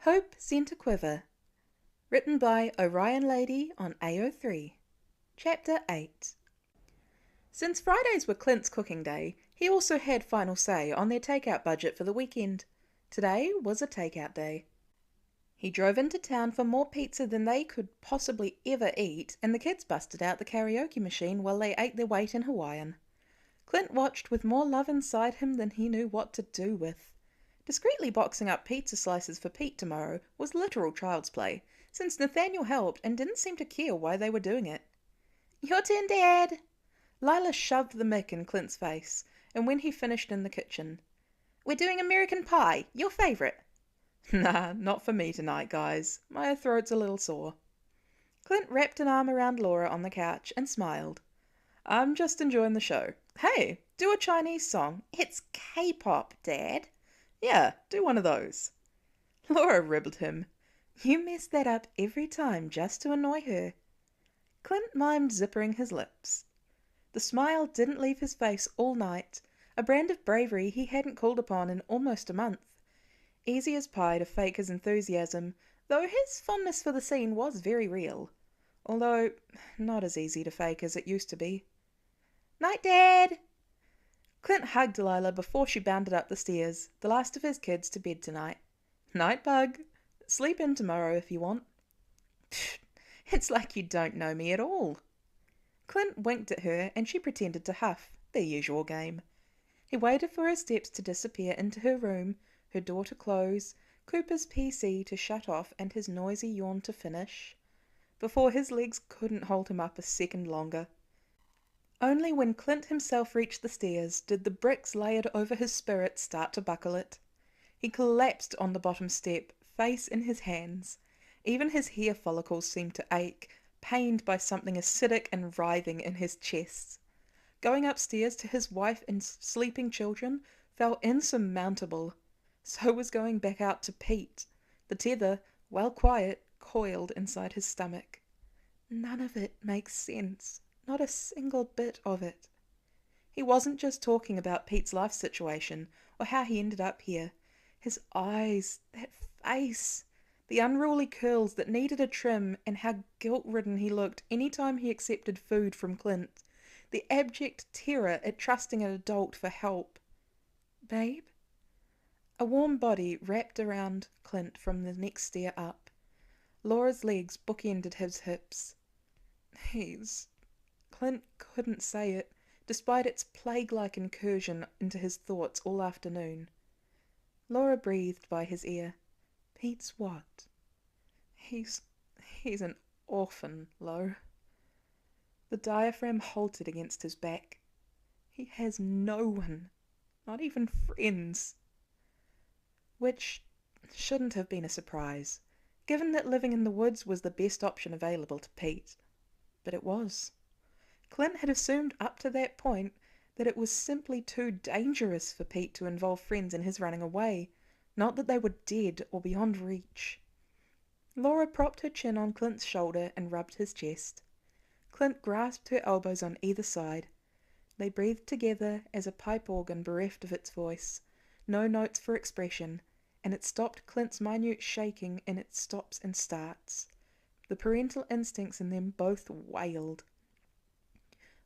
Hope sent a quiver. Written by OrionLady on AO3. Chapter 8. Since Fridays were Clint's cooking day, he also had final say on their takeout budget for the weekend. Today was a takeout day. He drove into town for more pizza than they could possibly ever eat, and the kids busted out the karaoke machine while they ate their weight in Hawaiian. Clint watched with more love inside him than he knew what to do with. Discreetly boxing up pizza slices for Pete tomorrow was literal child's play, since Nathaniel helped and didn't seem to care why they were doing it. "Your turn, Dad!" Lila shoved the mic in Clint's face, and when he finished in the kitchen, "We're doing American Pie, your favourite." "Nah, not for me tonight, guys. My throat's a little sore." Clint wrapped an arm around Laura on the couch and smiled. "I'm just enjoying the show. Hey, do a Chinese song." "It's K-pop, Dad." "Yeah, do one of those." Laura ribbled him. "You mess that up every time just to annoy her." Clint mimed zippering his lips. The smile didn't leave his face all night, a brand of bravery he hadn't called upon in almost a month. Easy as pie to fake his enthusiasm, though his fondness for the scene was very real. Although, not as easy to fake as it used to be. "Night, Dad!" Clint hugged Delilah before she bounded up the stairs, the last of his kids to bed tonight. "Night, Bug. Sleep in tomorrow if you want." "It's like you don't know me at all." Clint winked at her and she pretended to huff, their usual game. He waited for her steps to disappear into her room, her door to close, Cooper's PC to shut off and his noisy yawn to finish, before his legs couldn't hold him up a second longer. Only when Clint himself reached the stairs did the bricks layered over his spirit start to buckle it. He collapsed on the bottom step, face in his hands. Even his hair follicles seemed to ache, pained by something acidic and writhing in his chest. Going upstairs to his wife and sleeping children felt insurmountable. So was going back out to Pete. The tether, while quiet, coiled inside his stomach. None of it makes sense. Not a single bit of it. He wasn't just talking about Pete's life situation or how he ended up here. His eyes, that face, the unruly curls that needed a trim, and how guilt-ridden he looked any time he accepted food from Clint. The abject terror at trusting an adult for help. "Babe?" A warm body wrapped around Clint from the next stair up. Laura's legs bookended his hips. Clint couldn't say it, despite its plague-like incursion into his thoughts all afternoon. Laura breathed by his ear. "Pete's what?" He's an orphan, Lo." The diaphragm halted against his back. "He has no one, not even friends." Which shouldn't have been a surprise, given that living in the woods was the best option available to Pete. But it was. Clint had assumed up to that point that it was simply too dangerous for Pete to involve friends in his running away, not that they were dead or beyond reach. Laura propped her chin on Clint's shoulder and rubbed his chest. Clint grasped her elbows on either side. They breathed together as a pipe organ bereft of its voice, no notes for expression, and it stopped Clint's minute shaking in its stops and starts. The parental instincts in them both wailed.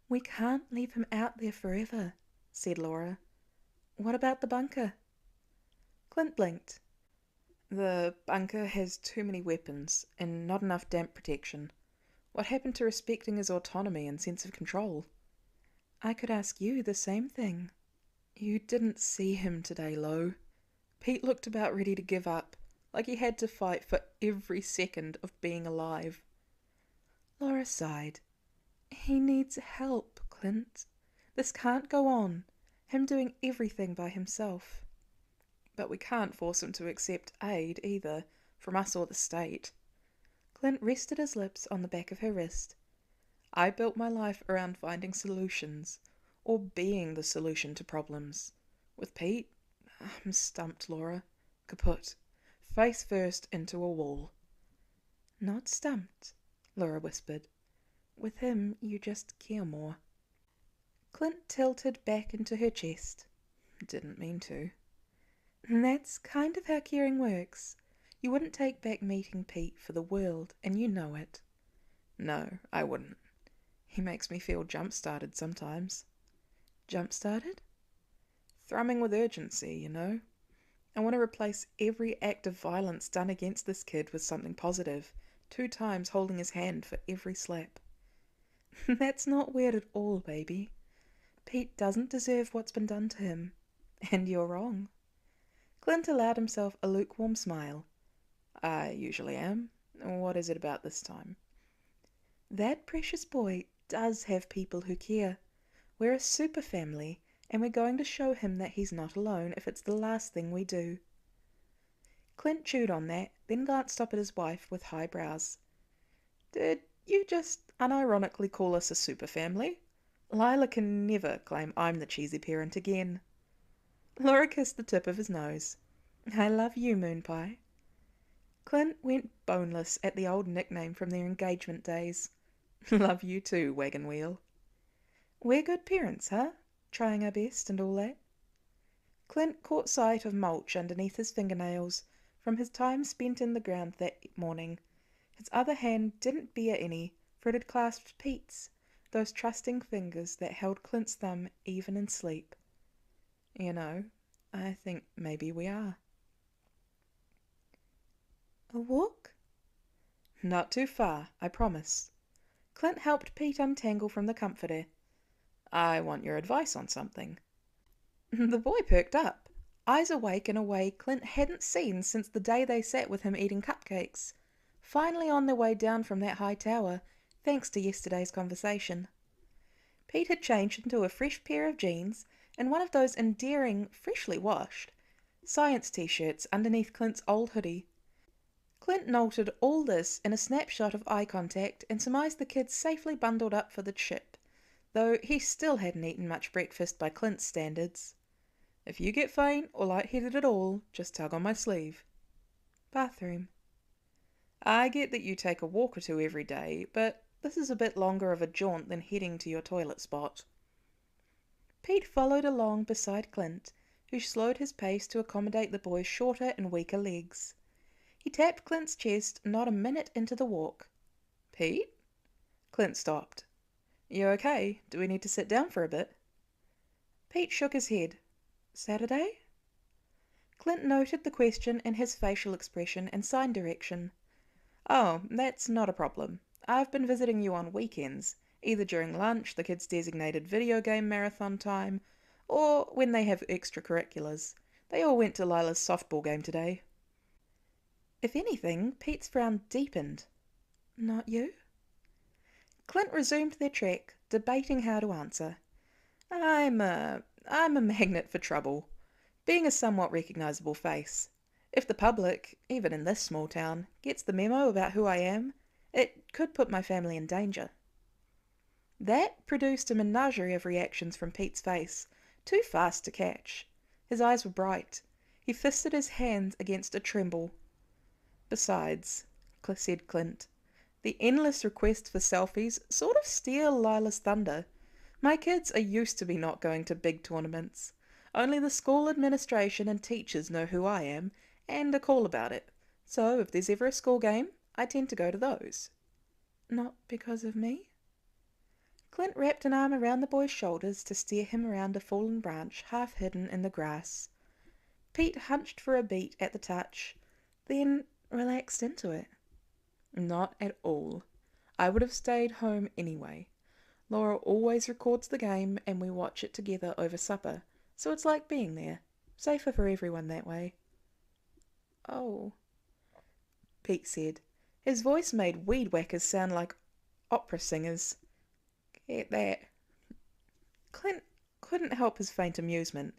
"We can't leave him out there forever," said Laura. "What about the bunker?" Clint blinked. "The bunker has too many weapons and not enough damp protection. What happened to respecting his autonomy and sense of control?" "I could ask you the same thing." "You didn't see him today, Lo." Pete looked about ready to give up, like he had to fight for every second of being alive. Laura sighed. "He needs help, Clint. This can't go on, him doing everything by himself." "But we can't force him to accept aid either, from us or the state." Clint rested his lips on the back of her wrist. "I built my life around finding solutions, or being the solution to problems. With Pete, I'm stumped, Laura. Kaput. Face first into a wall." "Not stumped," Laura whispered. "With him, you just care more." Clint tilted back into her chest. "Didn't mean to." "That's kind of how caring works. You wouldn't take back meeting Pete for the world, and you know it. No, I wouldn't. He makes me feel jump-started sometimes. Jump-started? Thrumming with urgency, you know. I want to replace every act of violence done against this kid with something positive, 2 times holding his hand for every slap. That's not weird at all, baby. Pete doesn't deserve what's been done to him. And you're wrong. Clint allowed himself a lukewarm smile. I usually am. What is it about this time? That precious boy does have people who care. We're a super family, and we're going to show him that he's not alone if it's the last thing we do. Clint chewed on that, then glanced up at his wife with high brows. Did you just unironically call us a super family? Lila can never claim I'm the cheesy parent again. Laura kissed the tip of his nose. I love you, Moon Pie. Clint went boneless at the old nickname from their engagement days. Love you too, Wagon Wheel. We're good parents, huh? Trying our best and all that. Clint caught sight of mulch underneath his fingernails from his time spent in the ground that morning. His other hand didn't bear any, for it had clasped Pete's, those trusting fingers that held Clint's thumb even in sleep. You know, I think maybe we are. A walk? Not too far, I promise. Clint helped Pete untangle from the comforter. I want your advice on something. The boy perked up, eyes awake in a way Clint hadn't seen since the day they sat with him eating cupcakes, finally on their way down from that high tower, thanks to yesterday's conversation. Pete had changed into a fresh pair of jeans and one of those endearing, freshly washed, science t-shirts underneath Clint's old hoodie. Clint noted all this in a snapshot of eye contact and surmised the kids safely bundled up for the trip, though he still hadn't eaten much breakfast by Clint's standards. If you get faint or lightheaded at all, just tug on my sleeve. Bathroom. I get that you take a walk or two every day, but this is a bit longer of a jaunt than heading to your toilet spot. Pete followed along beside Clint, who slowed his pace to accommodate the boy's shorter and weaker legs. He tapped Clint's chest not a minute into the walk. Pete? Clint stopped. You okay? Do we need to sit down for a bit? Pete shook his head. Saturday? Clint noted the question in his facial expression and sign direction. Oh, that's not a problem. I've been visiting you on weekends, either during lunch, the kids' designated video game marathon time, or when they have extracurriculars. They all went to Lila's softball game today. If anything, Pete's frown deepened. Not you? Clint resumed their trek, debating how to answer. I'm a magnet for trouble, being a somewhat recognizable face. If the public, even in this small town, gets the memo about who I am, it could put my family in danger. That produced a menagerie of reactions from Pete's face, too fast to catch. His eyes were bright. He fisted his hands against a tremble. Besides, said Clint, the endless requests for selfies sort of steal Lila's thunder. My kids are used to me not going to big tournaments. Only the school administration and teachers know who I am and are cool about it. So if there's ever a school game, I tend to go to those. Not because of me? Clint wrapped an arm around the boy's shoulders to steer him around a fallen branch half hidden in the grass. Pete hunched for a beat at the touch, then relaxed into it. Not at all. I would have stayed home anyway. Laura always records the game and we watch it together over supper, so it's like being there. Safer for everyone that way. Oh, Pete said. His voice made weed whackers sound like opera singers. Get that? Clint couldn't help his faint amusement,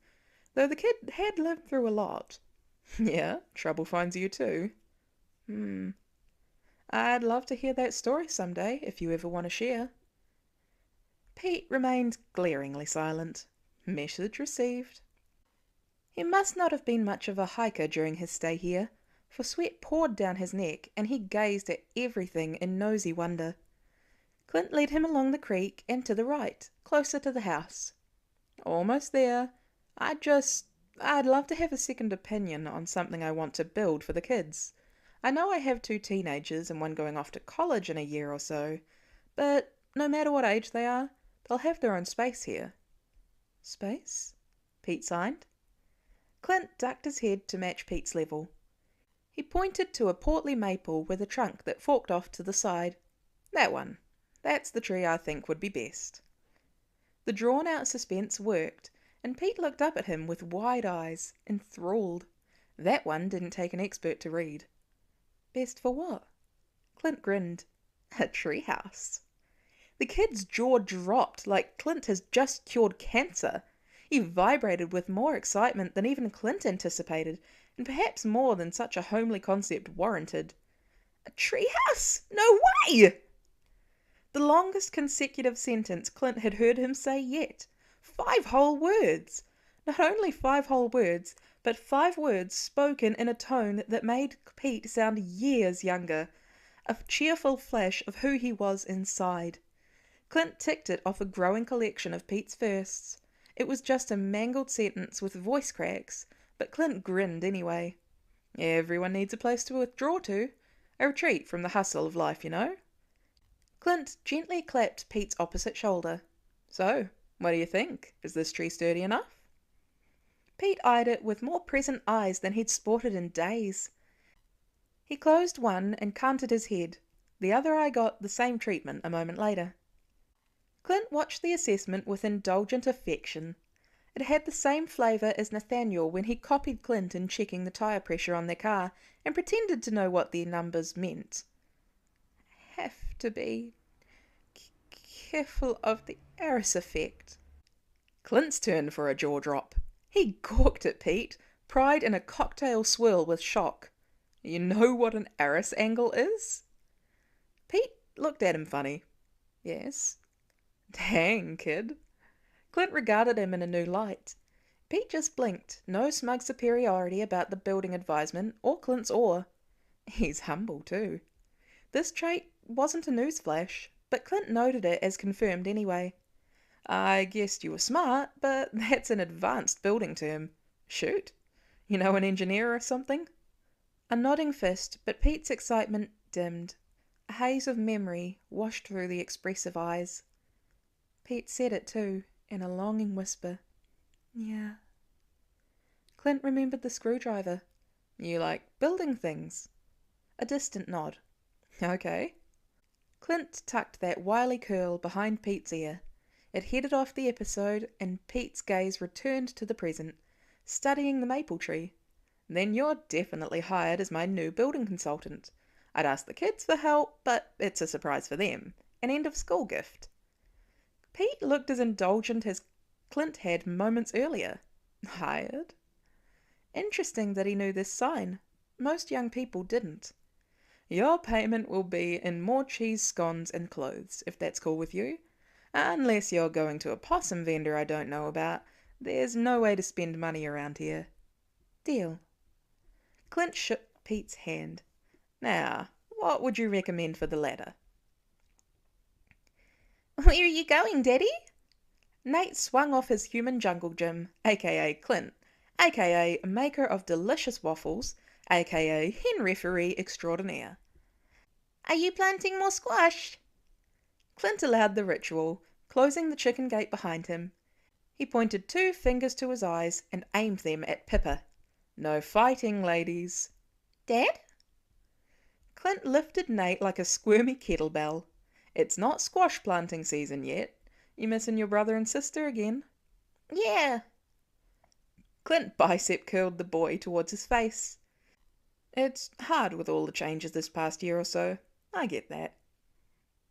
though the kid had lived through a lot. Yeah, trouble finds you too. I'd love to hear that story someday, if you ever want to share. Pete remained glaringly silent. Message received. He must not have been much of a hiker during his stay here, for sweat poured down his neck and he gazed at everything in nosy wonder. Clint led him along the creek and to the right, closer to the house. Almost there. I'd love to have a second opinion on something I want to build for the kids. I know I have 2 teenagers and one going off to college in a year or so, but no matter what age they are, they'll have their own space here." "Space?" Pete signed. Clint ducked his head to match Pete's level. He pointed to a portly maple with a trunk that forked off to the side. "That one. That's the tree I think would be best." The drawn-out suspense worked, and Pete looked up at him with wide eyes, enthralled. That one didn't take an expert to read. "Best for what?" Clint grinned. "A treehouse." The kid's jaw dropped like Clint has just cured cancer. He vibrated with more excitement than even Clint anticipated, and perhaps more than such a homely concept warranted. "A treehouse? No way!" The longest consecutive sentence Clint had heard him say yet. 5 whole words! Not only 5 whole words, but 5 words spoken in a tone that made Pete sound years younger. A cheerful flash of who he was inside. Clint ticked it off a growing collection of Pete's firsts. It was just a mangled sentence with voice cracks, but Clint grinned anyway. Everyone needs a place to withdraw to. A retreat from the hustle of life, you know. Clint gently clapped Pete's opposite shoulder. "So, what do you think? Is this tree sturdy enough?" Pete eyed it with more present eyes than he'd sported in days. He closed one and canted his head. The other eye got the same treatment a moment later. Clint watched the assessment with indulgent affection. It had the same flavour as Nathaniel when he copied Clint in checking the tyre pressure on their car and pretended to know what the numbers meant. "Have to be careful of the Eris effect." Clint's turn for a jaw drop. He gawked at Pete, pride in a cocktail swirl with shock. "You know what an Eris angle is?" Pete looked at him funny. "Yes." "Dang, kid." Clint regarded him in a new light. Pete just blinked, no smug superiority about the building advisement or Clint's awe. He's humble, too. This trait wasn't a newsflash, but Clint noted it as confirmed anyway. "I guessed you were smart, but that's an advanced building term. Shoot. You know, an engineer or something?" A nodding fist, but Pete's excitement dimmed. A haze of memory washed through the expressive eyes. Pete said it too, in a longing whisper. "Yeah." Clint remembered the screwdriver. "You like building things?" A distant nod. "Okay." Clint tucked that wily curl behind Pete's ear. It headed off the episode, and Pete's gaze returned to the present, studying the maple tree. "Then you're definitely hired as my new building consultant. I'd ask the kids for help, but it's a surprise for them. An end-of-school gift." Pete looked as indulgent as Clint had moments earlier. "Hired?" Interesting that he knew this sign. Most young people didn't. "Your payment will be in more cheese scones and clothes, if that's cool with you. Unless you're going to a possum vendor I don't know about, there's no way to spend money around here." "Deal." Clint shook Pete's hand. "Now, what would you recommend for the latter?" "Where are you going, Daddy?" Nate swung off his human jungle gym, aka Clint, aka maker of delicious waffles, aka hen referee extraordinaire. "Are you planting more squash?" Clint allowed the ritual, closing the chicken gate behind him. He pointed 2 fingers to his eyes and aimed them at Pippa. "No fighting, ladies." "Dad?" Clint lifted Nate like a squirmy kettlebell. "It's not squash planting season yet. You missing your brother and sister again?" "Yeah." Clint bicep curled the boy towards his face. "It's hard with all the changes this past year or so. I get that."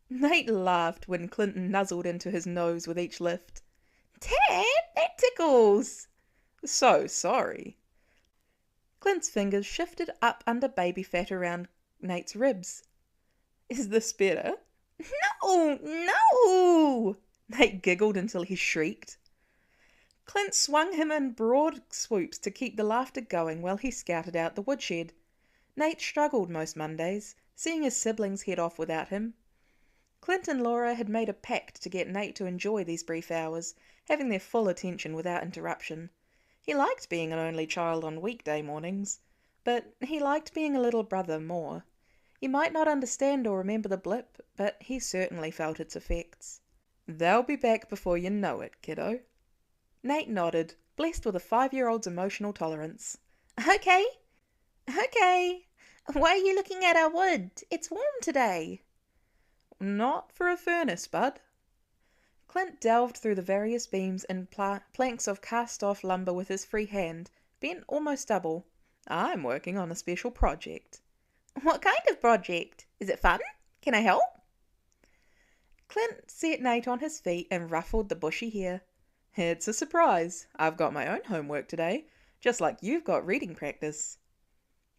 Nate laughed when Clint nuzzled into his nose with each lift. "Dad, that tickles!" "So sorry." Clint's fingers shifted up under baby fat around Nate's ribs. "Is this better?" "No, no!" Nate giggled until he shrieked. Clint swung him in broad swoops to keep the laughter going while he scouted out the woodshed. Nate struggled most Mondays, seeing his siblings head off without him. Clint and Laura had made a pact to get Nate to enjoy these brief hours, having their full attention without interruption. He liked being an only child on weekday mornings. but he liked being a little brother more. He might not understand or remember the blip, but he certainly felt its effects. "They'll be back before you know it, kiddo." Nate nodded, blessed with a 5-year-old's emotional tolerance. Okay, okay. Why are you looking at our wood? It's warm today. "Not for a furnace, bud." Clint delved through the various beams and planks of cast-off lumber with his free hand, bent almost double. "I'm working on a special project." What kind of project? Is it fun? Can I help? Clint set Nate on his feet and ruffled the bushy hair. "It's a surprise. I've got my own homework today, just like you've got reading practice."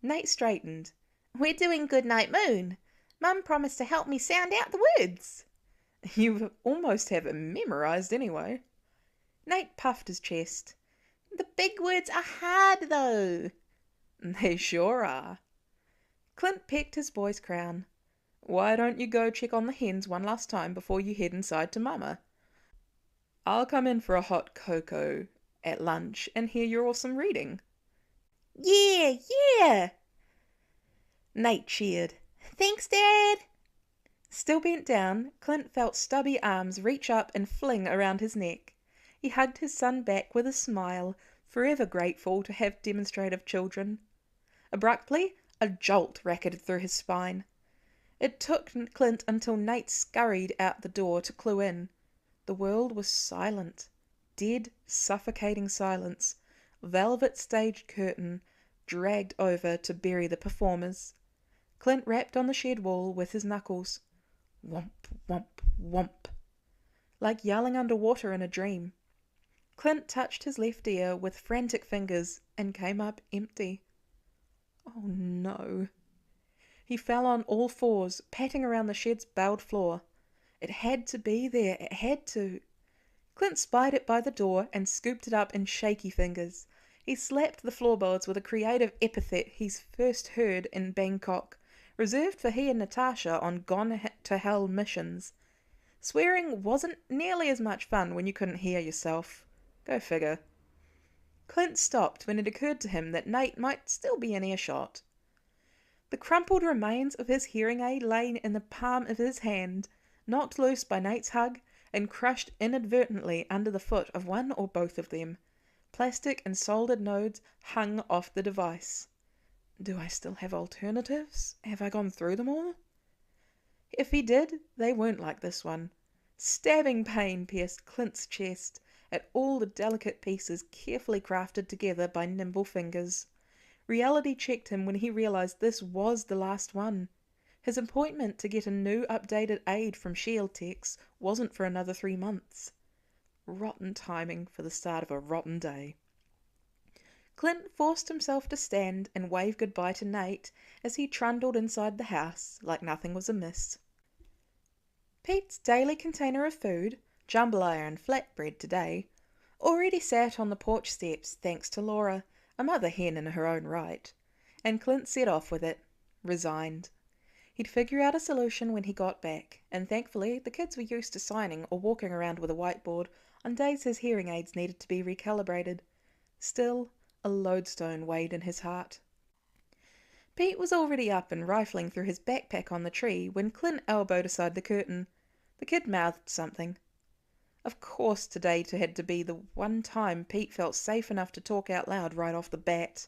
Nate straightened. We're doing Goodnight Moon. Mum promised to help me sound out the words. "You almost have it memorized anyway." Nate puffed his chest. The big words are hard, though. "They sure are." Clint pecked his boy's crown. "Why don't you go check on the hens one last time before you head inside to Mama? I'll come in for a hot cocoa at lunch and hear your awesome reading." Yeah, yeah. Nate cheered. Thanks, Dad. Still bent down, Clint felt stubby arms reach up and fling around his neck. He hugged his son back with a smile, forever grateful to have demonstrative children. Abruptly, a jolt racketed through his spine. It took Clint until Nate scurried out the door to clue in. The world was silent. Dead, suffocating silence. Velvet stage curtain dragged over to bury the performers. Clint rapped on the shed wall with his knuckles. Whomp, whomp, whomp. Like yelling underwater in a dream. Clint touched his left ear with frantic fingers and came up empty. Oh no. He fell on all fours, patting around the shed's bowed floor. It had to be there, it had to. Clint spied it by the door and scooped it up in shaky fingers. He slapped the floorboards with a creative epithet he's first heard in Bangkok, reserved for he and Natasha on gone-to-hell missions. Swearing wasn't nearly as much fun when you couldn't hear yourself. Go figure. Clint stopped when it occurred to him that Nate might still be in earshot. The crumpled remains of his hearing aid lay in the palm of his hand, knocked loose by Nate's hug and crushed inadvertently under the foot of one or both of them. Plastic and soldered nodes hung off the device. Do I still have alternatives? Have I gone through them all? If he did, they weren't like this one. Stabbing pain pierced Clint's chest at all the delicate pieces carefully crafted together by nimble fingers. Reality checked him when he realized this was the last one. His appointment to get a new updated aid from Shield Techs wasn't for another 3 months. Rotten timing for the start of a rotten day. Clint forced himself to stand and wave goodbye to Nate as he trundled inside the house like nothing was amiss. Pete's daily container of food, jambalaya and flatbread today, already sat on the porch steps thanks to Laura, a mother hen in her own right, and Clint set off with it, resigned. He'd figure out a solution when he got back, and thankfully the kids were used to signing or walking around with a whiteboard on days his hearing aids needed to be recalibrated. Still, a lodestone weighed in his heart. Pete was already up and rifling through his backpack on the tree when Clint elbowed aside the curtain. The kid mouthed something. Of course today had to be the one time Pete felt safe enough to talk out loud right off the bat.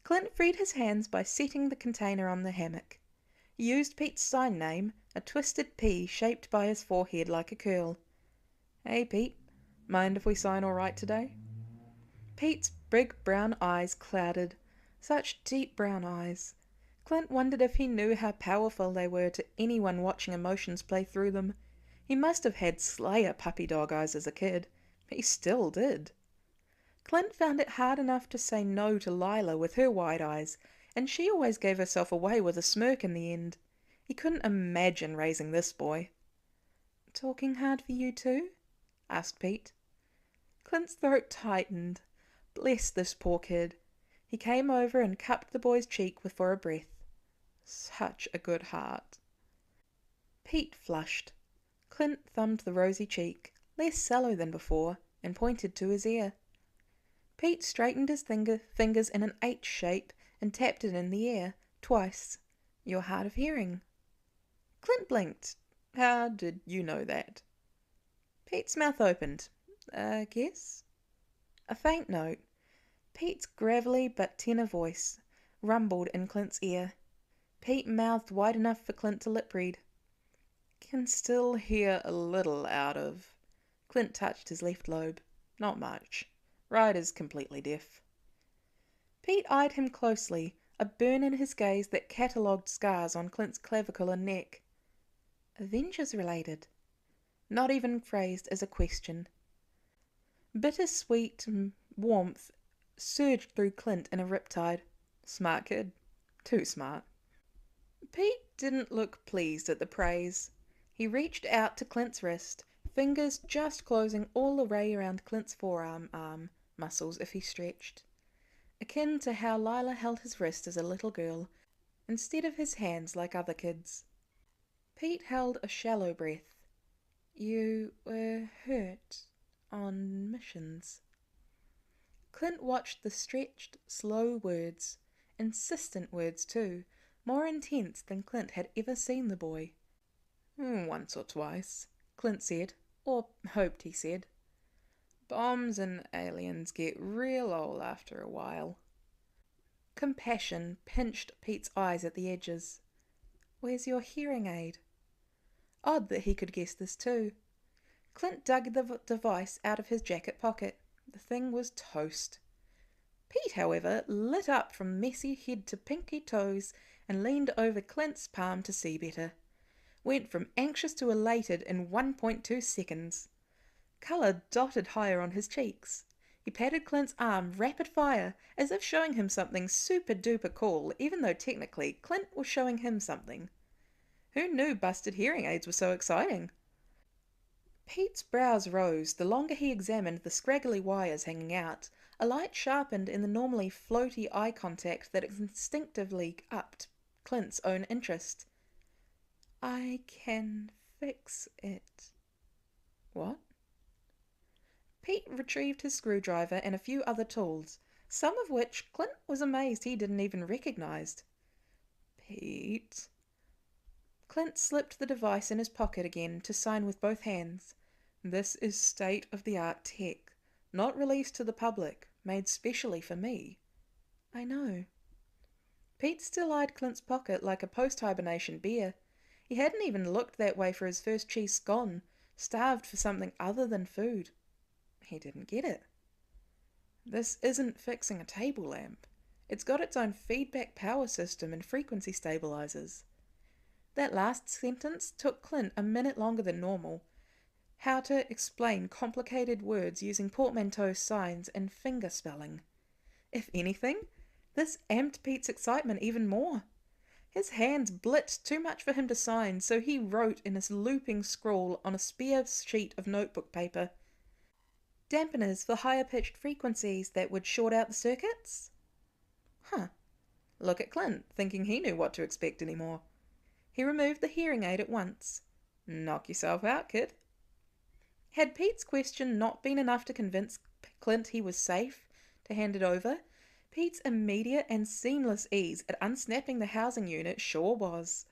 Clint freed his hands by setting the container on the hammock. He used Pete's sign name, a twisted P shaped by his forehead like a curl. Hey Pete, mind if we sign all right today? Pete's big brown eyes clouded. Such deep brown eyes. Clint wondered if he knew how powerful they were to anyone watching emotions play through them. He must have had Slayer puppy dog eyes as a kid. He still did. Clint found it hard enough to say no to Lila with her wide eyes, and she always gave herself away with a smirk in the end. He couldn't imagine raising this boy. Talking hard for you too? Asked Pete. Clint's throat tightened. Bless this poor kid. He came over and cupped the boy's cheek for a breath. Such a good heart. Pete flushed. Clint thumbed the rosy cheek, less sallow than before, and pointed to his ear. Pete straightened his fingers in an H shape and tapped it in the air, twice. "You're hard of hearing." Clint blinked. "How did you know that?" Pete's mouth opened. Guess? A faint note, Pete's gravelly but tenor voice, rumbled in Clint's ear. Pete mouthed wide enough for Clint to lip read. "Can still hear a little out of..." Clint touched his left lobe. "Not much. Right is completely deaf." Pete eyed him closely, a burn in his gaze that catalogued scars on Clint's clavicle and neck. "Avengers related?" Not even phrased as a question. Bittersweet warmth surged through Clint in a riptide. Smart kid. Too smart. Pete didn't look pleased at the praise. He reached out to Clint's wrist, fingers just closing all the way around Clint's forearm muscles if he stretched. Akin to how Lila held his wrist as a little girl, instead of his hands like other kids. Pete held a shallow breath. "You were hurt on missions." Clint watched the stretched, slow words, insistent words too, more intense than Clint had ever seen the boy. "Once or twice," Clint said, or hoped he said. "Bombs and aliens get real old after a while." Compassion pinched Pete's eyes at the edges. "Where's your hearing aid?" Odd that he could guess this too. Clint dug the device out of his jacket pocket. The thing was toast. Pete, however, lit up from messy head to pinky toes and leaned over Clint's palm to see better. Went from anxious to elated in 1.2 seconds. Colour dotted higher on his cheeks. He patted Clint's arm rapid fire, as if showing him something super duper cool, even though technically Clint was showing him something. Who knew busted hearing aids were so exciting? Pete's brows rose the longer he examined the scraggly wires hanging out, a light sharpened in the normally floaty eye contact that instinctively upped Clint's own interest. "I can fix it." "What?" Pete retrieved his screwdriver and a few other tools, some of which Clint was amazed he didn't even recognize. "Pete..." Clint slipped the device in his pocket again to sign with both hands. "This is state-of-the-art tech, not released to the public, made specially for me." "I know." Pete still eyed Clint's pocket like a post-hibernation bear. He hadn't even looked that way for his first cheese scone, starved for something other than food. He didn't get it. "This isn't fixing a table lamp. It's got its own feedback power system and frequency stabilizers." That last sentence took Clint a minute longer than normal. How to explain complicated words using portmanteau signs and finger spelling. If anything, this amped Pete's excitement even more. His hands blitzed too much for him to sign, so he wrote in a looping scrawl on a spare sheet of notebook paper. "Dampeners for higher-pitched frequencies that would short out the circuits?" Huh. Look at Clint, thinking he knew what to expect anymore. He removed the hearing aid at once. "Knock yourself out, kid." Had Pete's question not been enough to convince Clint he was safe to hand it over, Pete's immediate and seamless ease at unsnapping the housing unit sure was.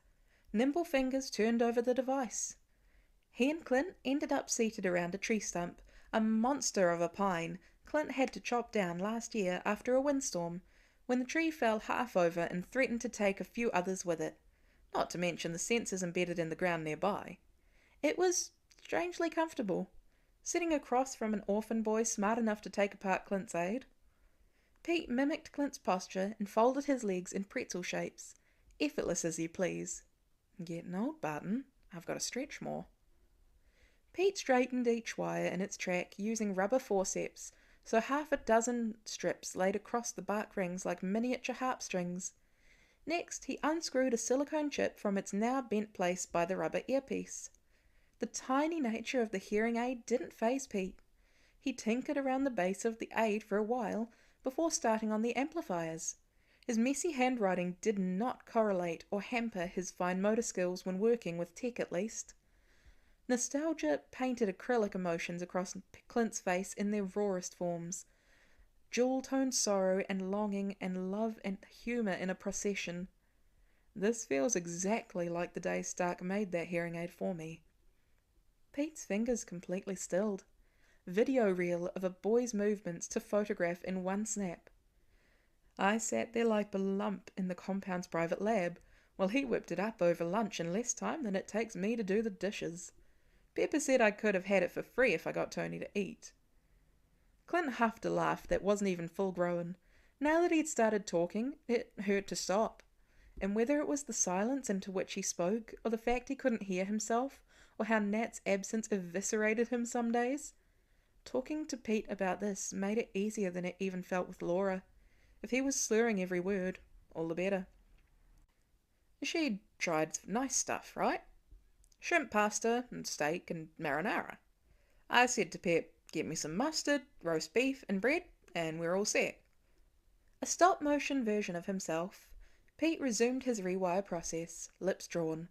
Nimble fingers turned over the device. He and Clint ended up seated around a tree stump, a monster of a pine Clint had to chop down last year after a windstorm, when the tree fell half over and threatened to take a few others with it, not to mention the sensors embedded in the ground nearby. It was strangely comfortable, sitting across from an orphan boy smart enough to take apart Clint's aid. Pete mimicked Clint's posture and folded his legs in pretzel shapes, effortless as you please. "Getting old, Barton. I've got to stretch more." Pete straightened each wire in its track using rubber forceps, so half a dozen strips laid across the bark rings like miniature harp strings. Next, he unscrewed a silicone chip from its now bent place by the rubber earpiece. The tiny nature of the hearing aid didn't faze Pete. He tinkered around the base of the aid for a while before starting on the amplifiers. His messy handwriting did not correlate or hamper his fine motor skills when working with tech, at least. Nostalgia painted acrylic emotions across Clint's face in their rawest forms. dual-toned sorrow and longing and love and humour in a procession. This feels exactly like the day Stark made that hearing aid for me. Pete's fingers completely stilled. Video reel of a boy's movements to photograph in one snap. I sat there like a lump in the compound's private lab, while he whipped it up over lunch in less time than it takes me to do the dishes. Pepper said I could have had it for free if I got Tony to eat. Clint huffed a laugh that wasn't even full-grown. Now that he'd started talking, it hurt to stop. And whether it was the silence into which he spoke, or the fact he couldn't hear himself, or how Nat's absence eviscerated him some days, talking to Pete about this made it easier than it even felt with Laura. If he was slurring every word, all the better. She'd tried nice stuff, right? Shrimp pasta and steak and marinara. I said to Pep, get me some mustard, roast beef and bread, and we're all set. A stop-motion version of himself, Pete resumed his rewire process, lips drawn.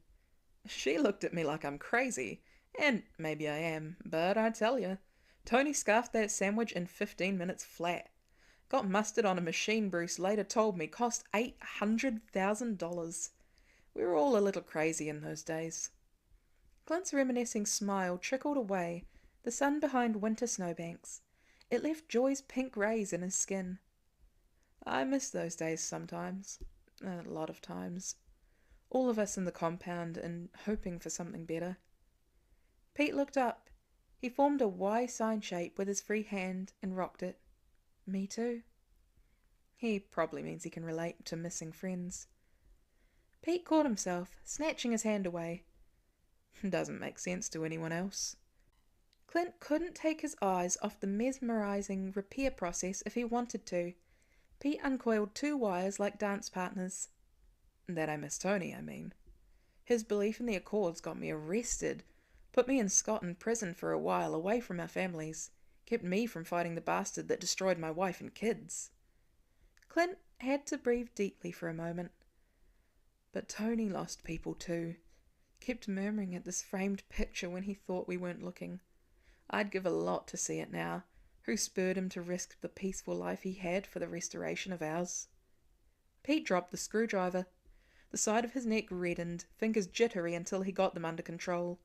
She looked at me like I'm crazy, and maybe I am, but I tell you, Tony scarfed that sandwich in 15 minutes flat. Got mustard on a machine Bruce later told me cost $800,000. We were all a little crazy in those days. Clint's reminiscing smile trickled away, the sun behind winter snowbanks. It left joy's pink rays in his skin. I miss those days sometimes. A lot of times. All of us in the compound and hoping for something better. Pete looked up. He formed a Y sign shape with his free hand and rocked it. Me too. He probably means he can relate to missing friends. Pete caught himself, snatching his hand away. Doesn't make sense to anyone else. Clint couldn't take his eyes off the mesmerizing repair process if he wanted to. Pete uncoiled 2 wires like dance partners. That I miss Tony, I mean. His belief in the Accords got me arrested, put me in Scotland prison for a while away from our families, kept me from fighting the bastard that destroyed my wife and kids. Clint had to breathe deeply for a moment. But Tony lost people too. Kept murmuring at this framed picture when he thought we weren't looking. I'd give a lot to see it now. Who spurred him to risk the peaceful life he had for the restoration of ours? Pete dropped the screwdriver. The side of his neck reddened, fingers jittery until he got them under control.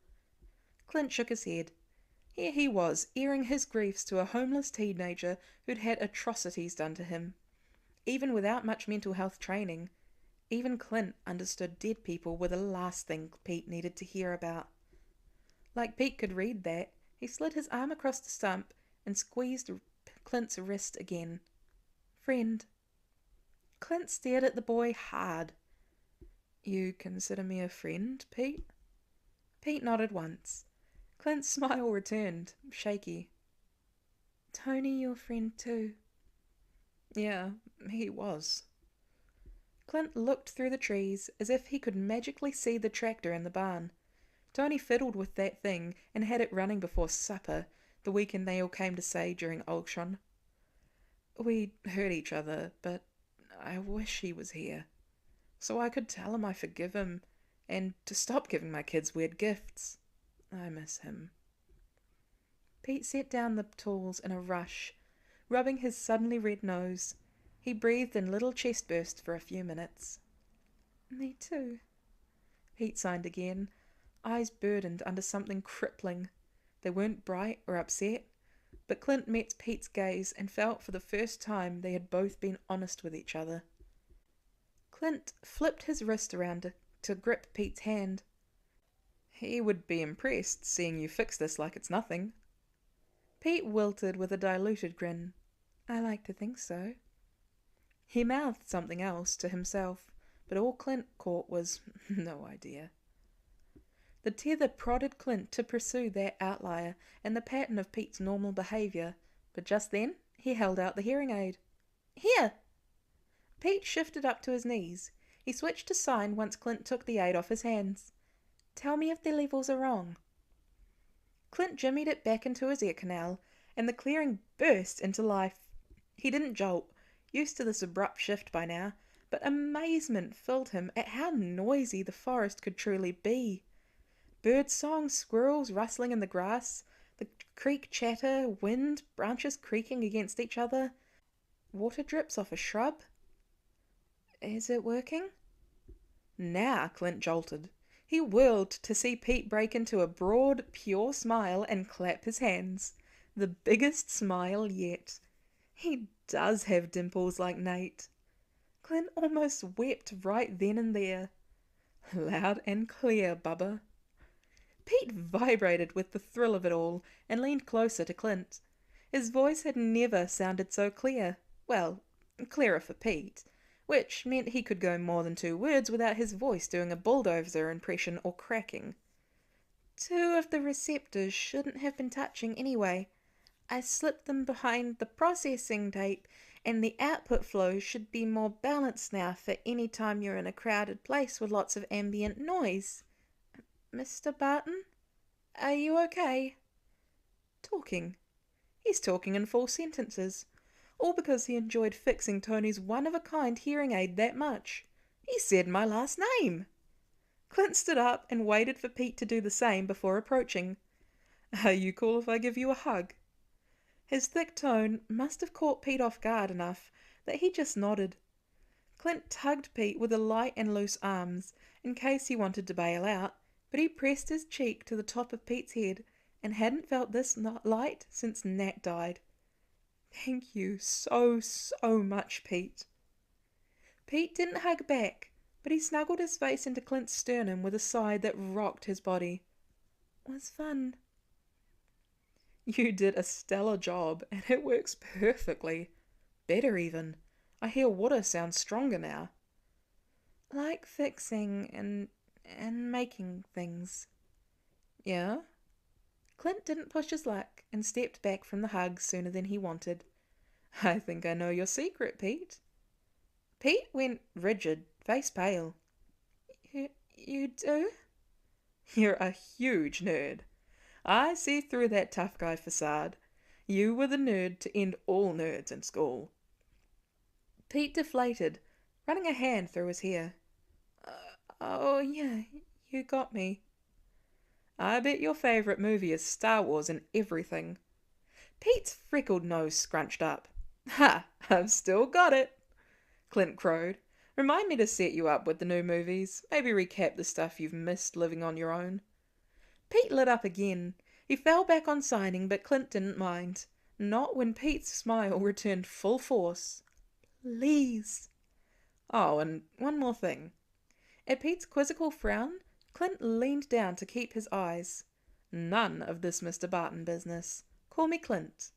Clint shook his head. Here he was, airing his griefs to a homeless teenager who'd had atrocities done to him. Even without much mental health training, even Clint understood dead people were the last thing Pete needed to hear about. Like Pete could read that, he slid his arm across the stump and squeezed Clint's wrist again. Friend. Clint stared at the boy hard. You consider me a friend, Pete? Pete nodded once. Clint's smile returned, shaky. Tony your friend too? Yeah, he was. Clint looked through the trees as if he could magically see the tractor in the barn. Tony fiddled with that thing and had it running before supper, the weekend they all came to say during Ultron. We hurt each other, but I wish he was here, so I could tell him I forgive him, and to stop giving my kids weird gifts. I miss him. Pete set down the tools in a rush, rubbing his suddenly red nose. He breathed in little chest bursts for a few minutes. Me too. Pete signed again, eyes burdened under something crippling. They weren't bright or upset, but Clint met Pete's gaze and felt for the first time they had both been honest with each other. Clint flipped his wrist around to grip Pete's hand. He would be impressed, seeing you fix this like it's nothing. Pete wilted with a diluted grin. I like to think so. He mouthed something else to himself, but all Clint caught was no idea. The tether prodded Clint to pursue that outlier and the pattern of Pete's normal behaviour, but just then he held out the hearing aid. Here! Pete shifted up to his knees. He switched to sign once Clint took the aid off his hands. Tell me if the levels are wrong. Clint jimmied it back into his ear canal, and the clearing burst into life. He didn't jolt, used to this abrupt shift by now, but amazement filled him at how noisy the forest could truly be. Bird song, squirrels rustling in the grass, the creek chatter, wind, branches creaking against each other. Water drips off a shrub. Is it working? Now Clint jolted. He whirled to see Pete break into a broad, pure smile and clap his hands. The biggest smile yet. He does have dimples like Nate. Clint almost wept right then and there. Loud and clear, Bubba. Pete vibrated with the thrill of it all and leaned closer to Clint. His voice had never sounded so clear. Well, clearer for Pete, which meant he could go more than 2 words without his voice doing a bulldozer impression or cracking. 2 of the receptors shouldn't have been touching anyway. I slipped them behind the processing tape, and the output flow should be more balanced now for any time you're in a crowded place with lots of ambient noise. Mr. Barton? Are you okay? Talking. He's talking in full sentences, all because he enjoyed fixing Tony's one-of-a-kind hearing aid that much. He said my last name. Clint stood up and waited for Pete to do the same before approaching. Are you cool if I give you a hug? His thick tone must have caught Pete off guard enough that he just nodded. Clint tugged Pete with the light and loose arms in case he wanted to bail out, but he pressed his cheek to the top of Pete's head and hadn't felt this light since Nat died. Thank you so much, Pete. Pete didn't hug back, but he snuggled his face into Clint's sternum with a sigh that rocked his body. It was fun. You did a stellar job, and it works perfectly. Better even. I hear water sounds stronger now. Like fixing and making things. Yeah? Clint didn't push his luck and stepped back from the hug sooner than he wanted. I think I know your secret, Pete. Pete went rigid, face pale. You do? You're a huge nerd. I see through that tough guy facade. You were the nerd to end all nerds in school. Pete deflated, running a hand through his hair. Oh yeah, you got me. I bet your favourite movie is Star Wars and everything. Pete's freckled nose scrunched up. Ha! I've still got it, Clint crowed. Remind me to set you up with the new movies. Maybe recap the stuff you've missed living on your own. Pete lit up again. He fell back on signing, but Clint didn't mind. Not when Pete's smile returned full force. Please. Oh, and one more thing. At Pete's quizzical frown, Clint leaned down to keep his eyes. None of this Mr. Barton business. Call me Clint.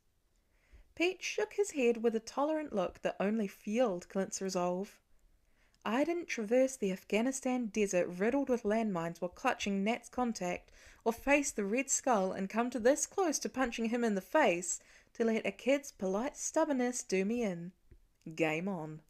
Pete shook his head with a tolerant look that only fueled Clint's resolve. I didn't traverse the Afghanistan desert riddled with landmines while clutching Nat's contact, or face the Red Skull and come to this close to punching him in the face to let a kid's polite stubbornness do me in. Game on.